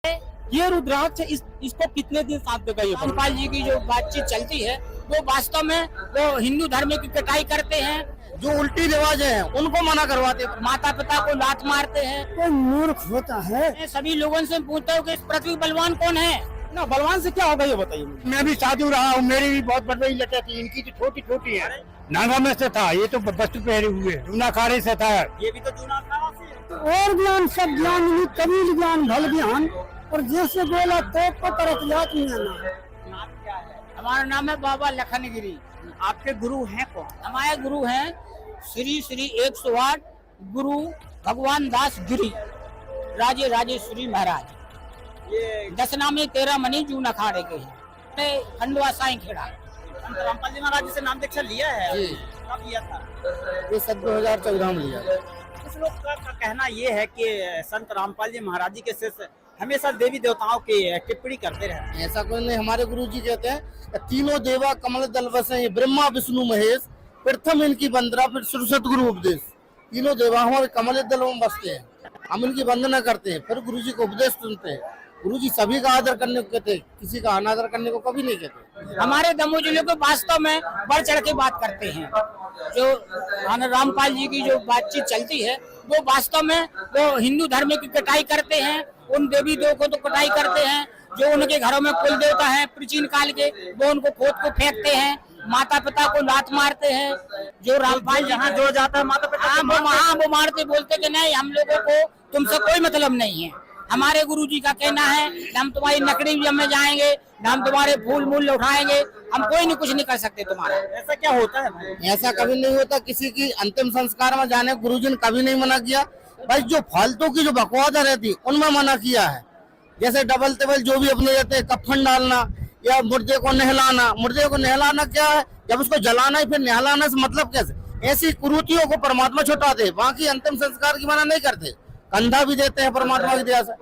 ये रुद्राक्ष इसको कितने दिन साथ देगा? ये रामपाल जी की जो बातचीत चलती है वो वास्तव में वो हिंदू धर्म की कटाई करते हैं, जो उल्टी रिवाज हैं उनको मना करवाते हैं, माता पिता को लात मारते हैं। कोई मूर्ख होता है। मैं सभी लोगों से पूछता हूँ कि इस पृथ्वी बलवान कौन है? ना बलवान से क्या होगा ये बताइए मुझे। मैं भी साधु रहा हूँ, मेरी भी बहुत बड़ी लटे थी, इनकी तो छोटी छोटी है। नागा में से था, ये तो वस्तु पहरे हुए जूना खारे से था। ये भी तो जूना खारा से। और ज्ञान सब ज्ञान नहीं, कबीर ज्ञान भल ज्ञान, और जैसे बोला तो करत जात में ना। हमारा नाम है बाबा लखनगिरी। आपके गुरु हैं कौन? हमारे गुरु हैं श्री श्री 108 गुरु भगवान दास गिरी राजे राजेश्वरी महाराज। ये 10 नामे 13 मनी जून अखाड़े के हैं। खंडवा साई खेड़ा। संत रामपाल जी महाराज जी से नाम दीक्षा लिया है? जी। कब लिया था? ये सब 2014 में लिया। कुछ लोग का कहना ये है कि संत रामपाल जी महाराज जी के शिष्य हमेशा देवी देवताओं की टिप्पणी करते रहे। ऐसा कोई नहीं, हमारे गुरु जी कहते हैं तीनों देवा कमल दल बसे, ब्रह्मा विष्णु महेश, प्रथम इनकी वंदना फिर सुरसत गुरु उपदेश। तीनों देवा हमारे कमल दल में बसते हैं, हम इनकी वंदना करते हैं, फिर गुरु जी को उपदेश सुनते हैं। गुरु जी सभी का आदर करने को कहते हैं, किसी का अनादर करने को कभी नहीं कहते। हमारे दमोह जिले को वास्तव में बढ़ चढ़ के बात करते हैं। जो रामपाल जी की जो बातचीत चलती है वो वास्तव में वो हिंदू धर्म की कटाई करते हैं। उन देवी देव को तो कटाई करते हैं, जो उनके घरों में कुल देवता है प्राचीन काल के, वो उनको खोद को फेंकते हैं, माता पिता को लात मारते हैं। जो रामपाल जहाँ जो जाता है माता पिता वो मारते, बोलते कि नहीं हम लोगों को तुमसे कोई मतलब नहीं है। हमारे गुरु जी का कहना है हम तुम्हारी नकड़ी में जाएंगे, हम तुम्हारे फूल मूल उठाएंगे, हम कोई नहीं कुछ नहीं कर सकते तुम्हारा। ऐसा क्या होता है भाई? ऐसा कभी नहीं होता, किसी की अंतिम संस्कार में जाने गुरु जी ने कभी नहीं मना किया। भाई जो फालतू की जो बकवादा रहती उनमें मना किया है। जैसे डबल टेबल जो भी अपने रहते हैं, कफन डालना या मुर्दे को नहलाना। मुर्दे को नहलाना क्या है? जब उसको जलाना ही फिर नहलाना से मतलब कैसे? ऐसी कुरीतियों को परमात्मा छुटाते, बाकी अंतिम संस्कार की मना नहीं करते, कंधा भी देते हैं परमात्मा की दया से।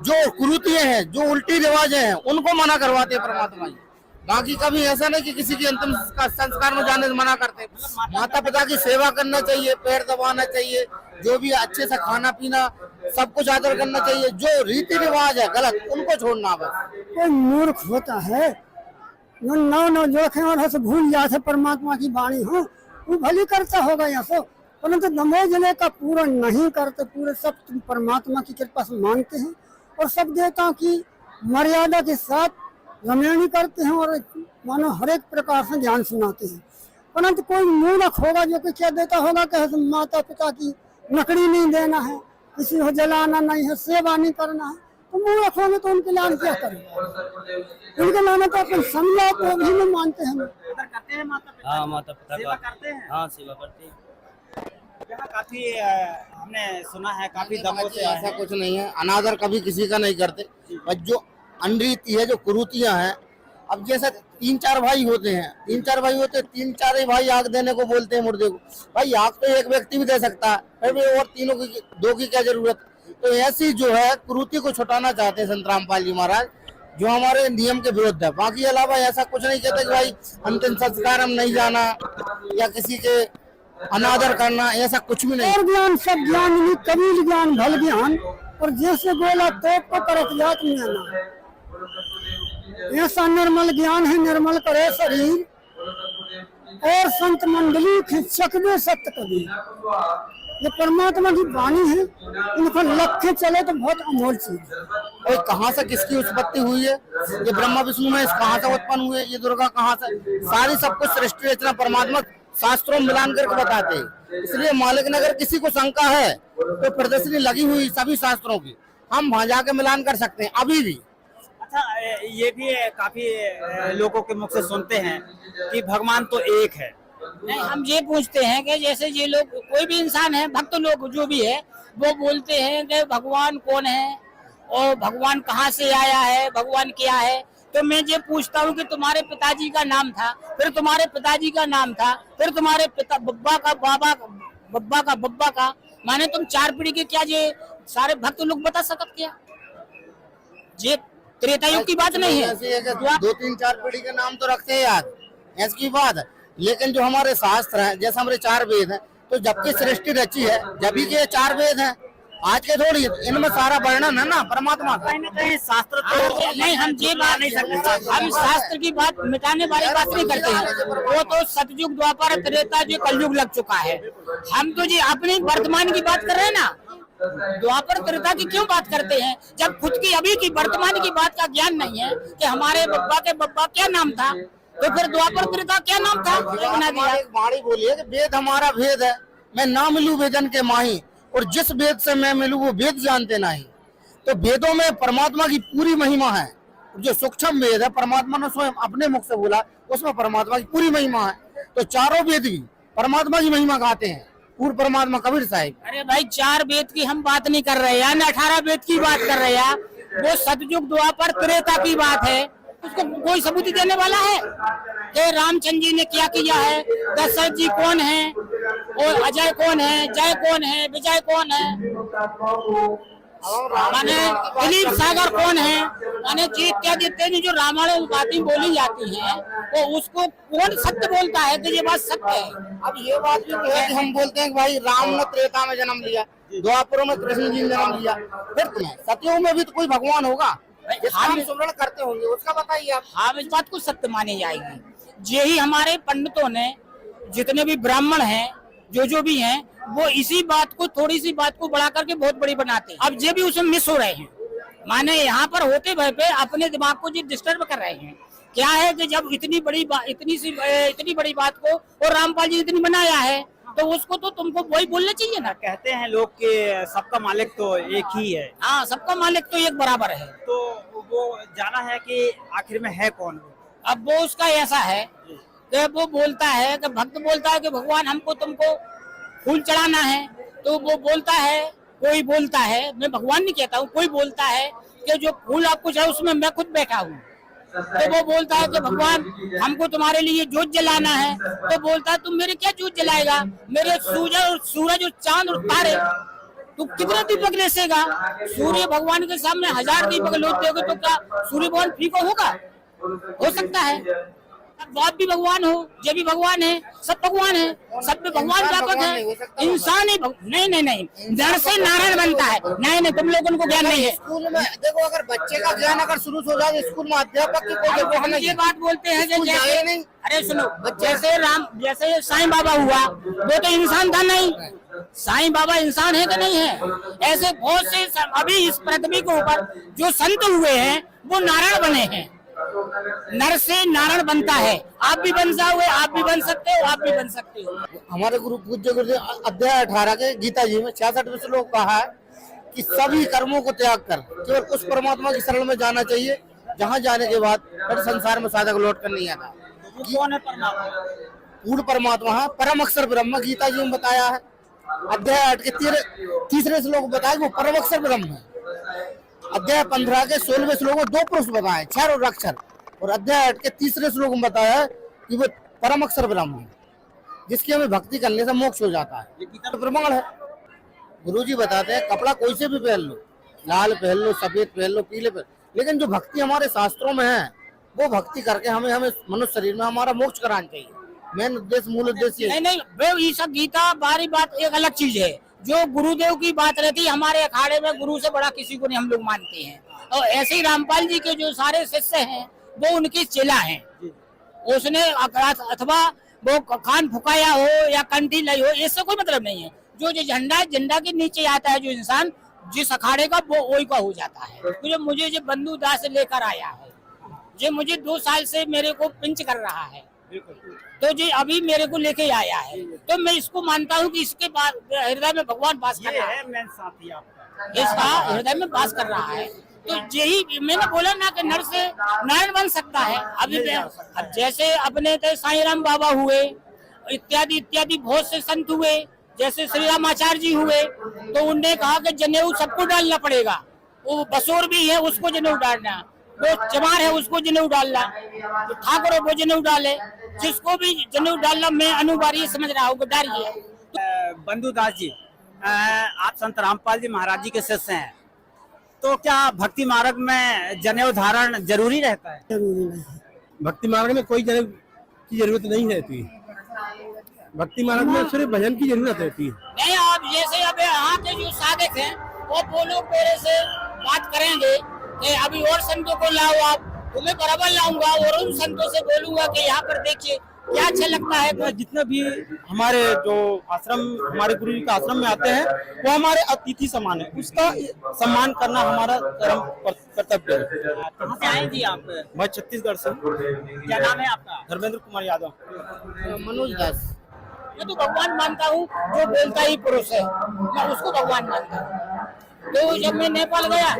जो कुरीतियां हैं, जो उल्टी रिवाज हैं उनको मना करवाते हैं परमात्मा जी। बाकी कभी ऐसा नहीं कि किसी की अंतिम संस्कार में जाने से मना करते। माता पिता की सेवा करना चाहिए, पैर दबाना चाहिए, जो भी अच्छे से खाना पीना सब कुछ आदर करना चाहिए। जो रीति रिवाज है गलत उनको छोड़ना बस। कोई मूर्ख होता है जो नौ जोखे और से भूल जाते परमात्मा की वाणी हो, वो भली करता होगा यहाँ से, परंतु दमोह जिले का पूरा नहीं करते। पूरे सब परमात्मा की कृपा से मानते हैं और सब देवताओं की मर्यादा के साथ रमणी करते हैं और मानो हर एक प्रकार से ज्ञान सुनाते हैं। परंतु कोई मूर्ख होगा जो कि क्या देता होगा कि माता पिता की नकड़ी नहीं देना है, किसी को जलाना नहीं है, सेवा नहीं करना है, तो मूर्ख होंगे तो उनके लान क्या करेंगे? उनके लाना तो अपन समझा तो भी नहीं मानते हैं। करते हैं माता पिता? हाँ माता पिता सेवा का करते हैं। हाँ सेवा करते हैं। यहाँ काफी हमने सुना है काफी दमों से ऐसा कुछ नहीं है, अनादर कभी किसी का नहीं करते। बस जो अनरीति है, जो कुरीतियां हैं, अब जैसे 3-4 भाई होते हैं, 3-4 ही भाई आग देने को बोलते हैं मुर्दे को। भाई आग तो एक व्यक्ति भी दे सकता है, फिर भी और तीनों की दो की क्या जरूरत? तो ऐसी जो है कुरीति को छुटाना चाहते हैं संत रामपाल जी महाराज, जो हमारे नियम के विरुद्ध है। बाकी अलावा ऐसा कुछ नहीं कहते कि भाई अंतिम संस्कार हम नहीं जाना या किसी के अनादर करना, ऐसा कुछ भी नहीं। और ज्ञान सब ज्ञान नहीं, कबीर ज्ञान भल ज्ञान, और जैसे बोला तो करत जात में ना। ऐसा निर्मल ज्ञान है, निर्मल करे शरीर, और संत मंडली खिंचक दे सत्य कबीर। ये परमात्मा की वाणी है, इनको लग के चले तो बहुत अमोल चीज। और कहाँ से किसकी उत्पत्ति हुई है? ये ब्रह्मा विष्णु में कहाँ से उत्पन्न हुए? ये दुर्गा कहाँ से? सारी सब कुछ सृष्टि रचना परमात्मा शास्त्रों में मिलान करके बताते हैं। इसलिए मालिक ने अगर किसी को शंका है तो प्रदर्शनी लगी हुई सभी शास्त्रों की, हम वहाँ जाके मिलान कर सकते हैं अभी भी। अच्छा, ये भी काफी लोगों के मुख से सुनते हैं कि भगवान तो एक है। नहीं, हम ये पूछते हैं कि जैसे ये लोग कोई भी इंसान है, भक्त लोग जो भी है, वो बोलते हैं कि भगवान कौन है और भगवान कहाँ से आया है, भगवान क्या है। तो मैं ये पूछता हूँ कि तुम्हारे पिताजी का नाम था, फिर तुम्हारे पिताजी का नाम था, फिर तुम्हारे पिता बब्बा का बाबा, बब्बा का बब्बा का, माने तुम 4 पीढ़ी के क्या ये सारे भक्त लोग बता सकते क्या? ये त्रेता युग की बात नहीं है। 2-3-4 पीढ़ी के नाम तो रखते हैं याद, ऐसी बात है। लेकिन जो हमारे शास्त्र हैं, जैसे हमारे 4 वेद हैं, तो जबकि सृष्टि रची है जब भी के 4 वेद हैं, आज के थोड़ी, इनमें सारा वर्णन है ना परमात्मा का। कहीं ना कहीं शास्त्र तो नहीं, हम ये बात नहीं सकते, हम शास्त्र की बात मिटाने वाली बात नहीं करते हैं। वो तो सतयुग, द्वापर, त्रेता, जो कलयुग लग चुका है। हम तो जी अपनी वर्तमान की बात कर रहे हैं ना। द्वापर त्रेता की क्यों बात करते हैं, जब खुद की अभी की वर्तमान की बात का ज्ञान नहीं है कि हमारे बब्बा के बब्बा क्या नाम था, तो फिर द्वापर त्रेता क्या नाम था। एक वाणी बोली है कि वेद हमारा भेद है, मैं ना मिलूं वेदन के माही, और जिस वेद से मैं मिलूं वो वेद जानते नहीं। तो वेदों में परमात्मा की पूरी महिमा है। जो सूक्ष्म वेद है परमात्मा ने स्वयं अपने मुख से बोला, उसमें परमात्मा की पूरी महिमा है। तो चारों वेद भी परमात्मा की महिमा गाते हैं, पूर्ण परमात्मा कबीर साहिब। अरे भाई, 4 वेद की हम बात नहीं कर रहे हैं, 18 वेद की बात कर रहे हैं। वो सतयुग, द्वापर, त्रेता की बात है। उसको कोई सबूत देने वाला है कि रामचंद्र जी ने क्या किया है, दशरथ जी कौन है, और अजय कौन है, जय कौन है, विजय कौन है, माने दिलीप सागर कौन है, माने जी इत्यादि इत्यादि जो रामायण में बातें बोली जाती हैं, वो उसको कौन सत्य बोलता है कि ये बात सत्य है। अब ये बात भी है कि हम बोलते हैं कि भाई राम ने त्रेता में जन्म लिया, द्वापर में कृष्ण जी ने जन्म लिया, फिर तुम्हें सतयुग में भी तो कोई भगवान होगा जिसका हम सुमरण करते होंगे, उसका बताइए आप। हम इस बात को सत्य मानी जाएगी। यही हमारे पंडितों ने, जितने भी ब्राह्मण हैं, जो भी हैं, वो इसी बात को, थोड़ी सी बात को बढ़ा करके बहुत बड़ी बनाते हैं। अब ये भी उसमें मिस हो रहे हैं, माने यहाँ पर होते भय पे अपने दिमाग को जी डिस्टर्ब कर रहे हैं। क्या है कि जब इतनी बड़ी बात को और रामपाल जी इतनी बनाया है, तो उसको तो तुमको वही बोलना चाहिए ना। कहते हैं लोग कि सबका मालिक तो एक ही है। हाँ, सबका मालिक तो एक बराबर है। तो वो जाना है कि आखिर में है कौन वो। अब वो उसका ऐसा है कि वो बोलता है कि भक्त बोलता है कि भगवान हमको तुमको फूल चढ़ाना है, तो वो बोलता है, कोई बोलता है, मैं भगवान नहीं कहता हूँ, कोई बोलता है कि जो फूल आपको चाहिए उसमें मैं खुद बैठा हूँ। तो वो बोलता है कि भगवान हमको तुम्हारे लिए जोत जलाना है, तो बोलता है तुम मेरे क्या जोत जलाएगा, मेरे सूरज और चांद और तारे, तू कितना दीपक लेसेगा। सूर्य भगवान के सामने 1000 दीपक लोग दोगे तो क्या सूर्य भगवान फीका होगा? हो सकता है। बाप भी भगवान हो, ये भी भगवान है, सब भगवान है, सब में भगवान व्यापक है। इंसान ही नहीं, जड़ से नारायण बनता है। नहीं, तुम लोगों को ज्ञान नहीं है। स्कूल में देखो, अगर बच्चे का ज्ञान अगर शुरू हो जाए स्कूल में, अध्यापक की कोई हम ये बात बोलते हैं कि जैसे नहीं। अरे सुनो, जैसे साईं बाबा हुआ, वो तो इंसान था नहीं। साईं बाबा इंसान है कि नहीं है? ऐसे बहुत से अभी इस पृथ्वी के ऊपर जो संत हुए हैं वो नारायण बने हैं। नर से नारायण बनता है। आप भी बन जाओगे, आप भी बन सकते हो, आप भी बन सकते हो। हमारे पूज्य गुरुदेव अध्याय 18 के गीता जी में 66वें श्लोक कहा है कि सभी कर्मों को त्याग कर केवल उस परमात्मा की शरण में जाना चाहिए, जहाँ जाने के बाद फिर संसार में साधक लौट कर नहीं आता। वो कौन है परमात्मा? पूर्ण परमात्मा है, परम अक्षर ब्रह्म, गीता जी में बताया है। अध्याय 8 के 3रे श्लोक में बताया वो परम अक्षर ब्रह्म है। अध्याय 15 के 16वें श्लोक में 2 पुरुष बताए, क्षर और अक्षर, और अध्याय 8 के 3रे श्लोक में बताया है कि वो परम अक्षर ब्रह्म है, जिसकी हमें भक्ति करने से मोक्ष हो जाता है। ये गीता का प्रमाण है। गुरुजी बताते हैं कपड़ा कोई से भी पहन लो, लाल पहन लो, सफेद पहन लो, पीले पहन, लेकिन जो भक्ति हमारे शास्त्रों में है वो भक्ति करके हमें मनुष्य शरीर में हमारा मोक्ष कराना चाहिए। मेन उद्देश्य, मूल उद्देश्य नहीं, ये सब गीता बारी बात एक अलग चीज है। जो गुरुदेव की बात रहती है, हमारे अखाड़े में गुरु से बड़ा किसी को नहीं हम लोग मानते हैं। और ऐसे ही रामपाल जी के जो सारे शिष्य हैं वो उनकी चेला हैं। उसने अथवा वो खान फुकाया हो या कंठी लाई हो, इससे कोई मतलब नहीं है। जो झंडा के नीचे आता है जो इंसान, जिस अखाड़े का वो वही का हो जाता है। तो मुझे जो बंधु दास लेकर आया है, जो मुझे 2 साल से मेरे को पिंच कर रहा है, तो जी अभी मेरे को लेके आया है, तो मैं इसको मानता हूँ कि इसके हृदय में भगवान वास कर रहा है। इसका हृदय में वास कर रहा है। तो यही मैंने बोला ना कि नर से नारायण बन सकता है। अभी अब जैसे अपने साईं राम बाबा हुए, इत्यादि इत्यादि बहुत से संत हुए, जैसे श्री रामाचार्य जी हुए, तो उनने कहा कि जनेऊ सबको डालना पड़ेगा। वो बसोर भी है, उसको जनेऊ डालना, वो चमार है उसको जनेऊ डालना, तो ठाकुर है वो जनेऊ डाले, जिसको भी जनेऊ डालना मैं अनिवार्य समझ रहा हूँ, डालिए। बंधु दास जी, आप संत रामपाल जी महाराज जी के शिष्य हैं, तो क्या भक्ति मार्ग में जनेऊ धारण जरूरी रहता है? जरूरी नहीं है। भक्ति मार्ग में कोई जनेऊ की जरूरत नहीं रहती। भक्ति मार्ग में सिर्फ भजन की जरूरत रहती है। नहीं, आप जैसे अब यहाँ के जो साधक हैं वो लोग मेरे से बात करेंगे कि अभी और संतों को लाओ, आप तुम्हें बराबर लाऊंगा और उन संतों से बोलूंगा कि यहाँ पर देखिए क्या अच्छा लगता है। तो जितने भी हमारे जो आश्रम, हमारे गुरु जी का आश्रम में आते हैं, वो हमारे अतिथि समान है, उसका सम्मान करना हमारा परम कर्तव्य है। कहाँ से आए जी आप? मैं छत्तीसगढ़ से। क्या नाम है आपका? धर्मेंद्र कुमार यादव। मनोज दास। मैं तो भगवान मानता हूँ, जो बोलता ही पुरुष है, मैं उसको भगवान मानता हूँ। तो जब मैं नेपाल गया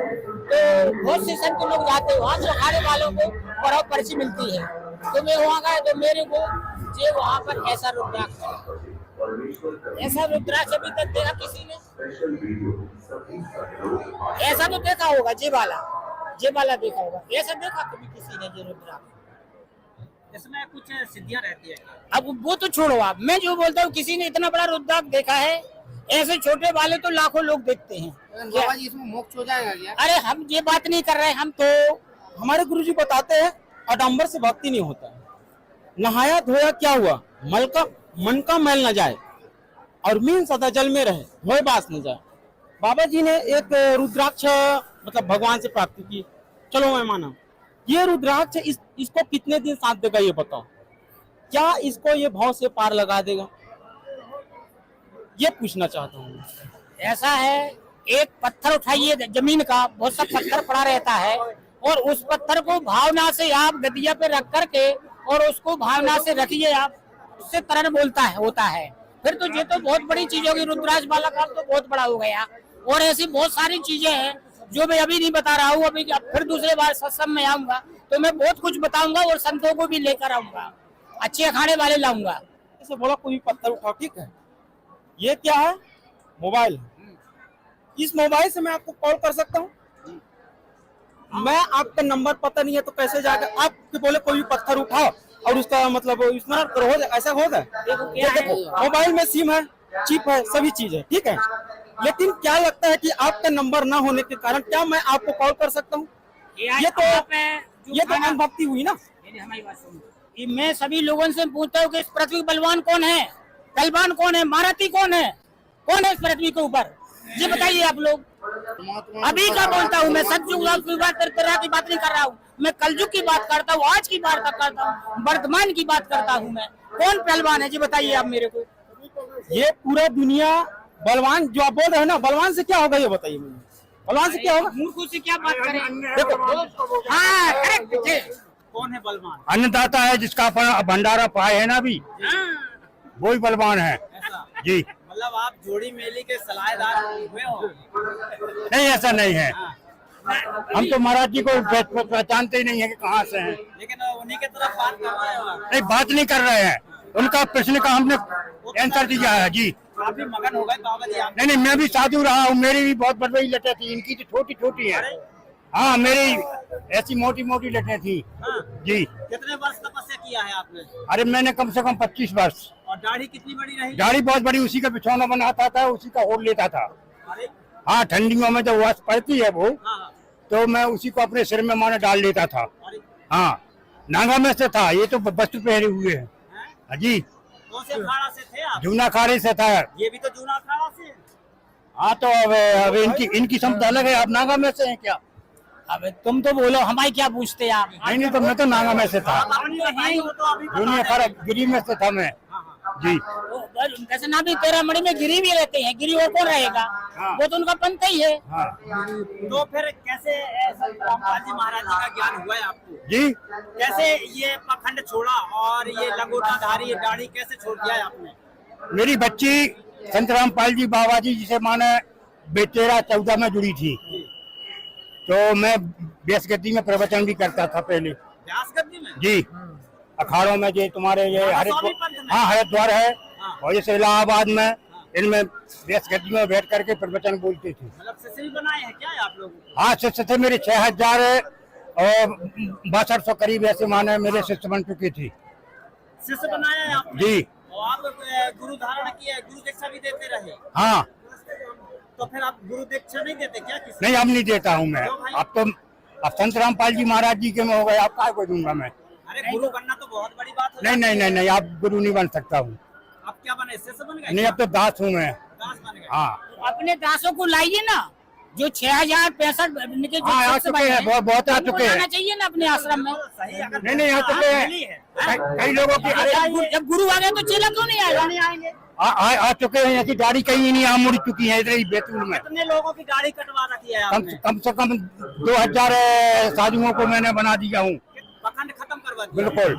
तो बहुत से संत लोग जाते हैं, वहाँ से अखाड़े वालों को बड़ा पर्ची मिलती है। तो मैं वहाँ गया तो मेरे को ये वहाँ पर ऐसा रुद्राक्ष है, ऐसा रुद्राक्ष अभी तक देखा किसी ने? ऐसा तो देखा होगा जे वाला देखा होगा, ऐसा देखा कभी किसी ने ये रुद्राक्ष? इसमें कुछ सिद्धियां रहती है। अब वो तो छोड़ो, आप मैं जो बोलता हूँ किसी ने इतना बड़ा रुद्राक्ष देखा है, ऐसे छोटे वाले तो लाखों लोग देखते हैं। बाबा जी इसमें मोक्ष हो जाएगा क्या? अरे हम ये बात नहीं कर रहे, हम तो हमारे गुरु जी बताते हैं आडंबर से भक्ति नहीं होता है। नहाया धोया क्या हुआ, मन का मैल न जाए और मीन सदा जल में रहे, धोए बास न जाए। बाबा जी ने एक रुद्राक्ष मतलब भगवान से प्राप्ति की, चलो मैं माना। ये रुद्राक्ष इसको कितने दिन साथ देगा ये बताओ? क्या इसको ये भाव से पार लगा देगा? ये पूछना चाहता हूँ। ऐसा है, एक पत्थर उठाइए जमीन का, बहुत सा पत्थर पड़ा रहता है, और उस पत्थर को भावना से आप गदिया पे रख करके और उसको भावना से रखिए आप, उससे तरन होता है। फिर तो ये तो बहुत बड़ी चीज होगी, रुद्राक्ष वाला काम तो बहुत बड़ा हो गया। और ऐसी बहुत सारी चीजें हैं जो मैं अभी नहीं बता रहा हूँ। अभी फिर दूसरे बार सत्संग में आऊंगा तो मैं बहुत कुछ बताऊंगा और संतों को भी लेकर आऊंगा, अच्छे अखाड़े वाले लाऊंगा। ऐसे बोला कोई पत्थर उठाओ, ठीक है। ये क्या है? मोबाइल। इस मोबाइल से मैं आपको कॉल कर सकता हूँ। मैं आपका नंबर पता नहीं है तो कैसे जाकर आप बोले कोई भी पत्थर उठाओ और उसका मतलब स्मरण करो, हो जाए, ऐसा होगा? मोबाइल में सिम है, चिप है, सभी चीज है, ठीक है। लेकिन क्या लगता है कि आपका नंबर ना होने के कारण क्या मैं आपको कॉल कर सकता हूँ? ये तो अनुभक्ति हुई ना। हमारी बात सुनो, मैं सभी लोगों से पूछता हूँ कि इस पृथ्वी बलवान कौन है, बलवान कौन है, महारथी कौन है इस पृथ्वी के ऊपर? ये बताइए आप लोग। अभी का बोलता हूँ मैं, सतयुग की बात नहीं कर रहा हूँ मैं, कलयुग की बात करता हूँ, आज की बात करता हूँ, वर्तमान की बात करता हूँ मैं। कौन पहलवान है जी बताइए आप मेरे को। ये पूरा दुनिया बलवान जो आप बोल रहे हैं ना, बलवान से क्या होगा ये बताइए मुझे। बलवान से क्या होगा? मूर्खों से क्या बात करें? देखो, हाँ करेक्ट। कौन है बलवान? अन्नदाता है जिसका भंडारा पाए है ना अभी, वो ही बलवान है जी। मतलब आप जोड़ी मेली के सलाहदार हुए हो? नहीं ऐसा नहीं है, हम तो महाराज जी को पहचानते ही नहीं है कि कहाँ से हैं। लेकिन उन्हीं के तरफ बात कर रहे हो? नहीं बात नहीं कर रहे हैं, उनका प्रश्न का हमने आंसर दिया है जी। काफी मगन हो गए बाबा जी आप? नहीं मैं भी साधु रहा हूँ, मेरी भी बहुत बड़ी बड़ी लटें थी, इनकी तो छोटी छोटी है। हाँ मेरी ऐसी मोटी मोटी लटें थी जी। कितने वर्ष तपस्या किया है आपने? अरे मैंने कम से कम 25 वर्ष। और दाढ़ी कितनी बड़ी रही? दाढ़ी बहुत बड़ी, उसी का बिछौना बनाता था, उसी का ओढ़ लेता था। अरे हाँ ठंडियों में जब वास पड़ती है वो, हाँ, तो मैं उसी को अपने सिर में माने डाल लेता था। अरे हाँ नांगा में से था, ये तो वस्त्र पहने हुए हैं। हाँ जी। कौन से अखाड़ा से थे आप? जूना खारे से था। ये भी तो जूना अखाड़ा से? हाँ तो अब इनकी क्षमता अलग है, आप नांगा में से हैं क्या? अब तुम तो बोलो, हमारे क्या पूछते आप? नहीं तो मैं तो नांगा में से था, आप अपनी बताई हो तो अभी बता जूना दें। खारा गिरी में से था मैं जी। वैसे ना भी 13 मणि में गिरी भी रहते हैं, गिरी और कौन रहेगा? वो तो उनका पंथ ही है। हाँ तो फिर कैसे संत रामपाल जी महाराज जी का ज्ञान हुआ है आपको? जी। कैसे ये पखंड छोड़ा और ये लंगोटाधारी दाढ़ी कैसे छोड़ दिया है आपने? मेरी बच्ची संत रामपाल जी बाबा जी जिसे माने 13-14 में जुड़ी थी, तो मैं व्यासगद्दी में प्रवचन भी करता था पहले व्यासगद्दी में? जी। अखाड़ों में जो तुम्हारे ये हरिद्वार है और जैसे इलाहाबाद में, इनमें व्यासगद्दी में बैठ करके प्रवचन बोलते थे। मतलब शिष्य बनाए हैं क्या आप लोगों को? हाँ शिष्य थे मेरे 6000 और 6200 करीब ऐसे माने मेरे शिष्य बन चुके थे। शिष्य बनाया है आपने? जी। और आप गुरु धारण किया, गुरु दीक्षा भी देते रहे? हाँ। तो फिर आप गुरु दीक्षा नहीं देते क्या किसी? नहीं अब नहीं देता हूँ मैं, अब संत रामपाल जी महाराज जी के में हो गए, आप क्या को दूंगा मैं? अरे गुरु बनना तो बहुत बड़ी बात है। नहीं आप गुरु नहीं बन सकता हूँ। अब क्या बने, शिष्य बन गए? नहीं अब तो दास हूँ मैं। दास बन गए। हाँ अपने दासों को लाइए ना, जो 6065 के हाँ, आ चुके हैं, बहुत आ चुके हैं। आना चाहिए ना अपने आश्रम में। सही, अगर नहीं आ चुके मिली हैं। है। कई लोगों की जब गुरु आ गए तो चेला क्यों नहीं आएगा? नहीं आएंगे। आ चुके हैं, ऐसी दाढ़ी कहीं नहीं आ मुड़ चुकी है इधर ही बैतूल में। कितने लोगों की दाढ़ी कटवा रखी है आपने? कम से कम 2000 साधुओं को मैंने बना दिया हूँ। पखंड खत्म करवा दिया। बिल्कुल,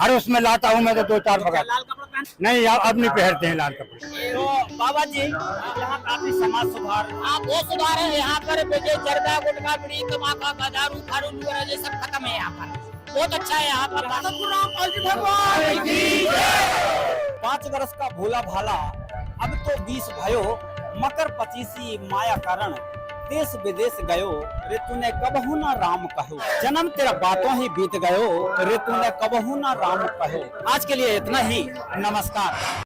हर उसमें लाता हूँ मैं तो 2-4 क्या बगैर। लाल कपड़ा पहन? नहीं अब नहीं पहनते हैं लाल कपड़े। तो बाबा जी, यहाँ काफी समाज सुधार, बहुत सुधार है यहाँ पर। बेटे जर्दा गुटखा बीड़ी तम्बाकू का दारू फारू वगैरह ये सब खत्म है यहाँ पर। बहुत अच्छा है यहाँ पर। भगवान की जय। 5 वर्ष का भोला भाला अब तो 20 भयो, मकर 25 माया कारण देश विदेश गयो, रे तूने कबहू ना राम कहो, जन्म तेरा बातों ही बीत गयो, रे तूने कबहू ना राम कहो। आज के लिए इतना ही, नमस्कार।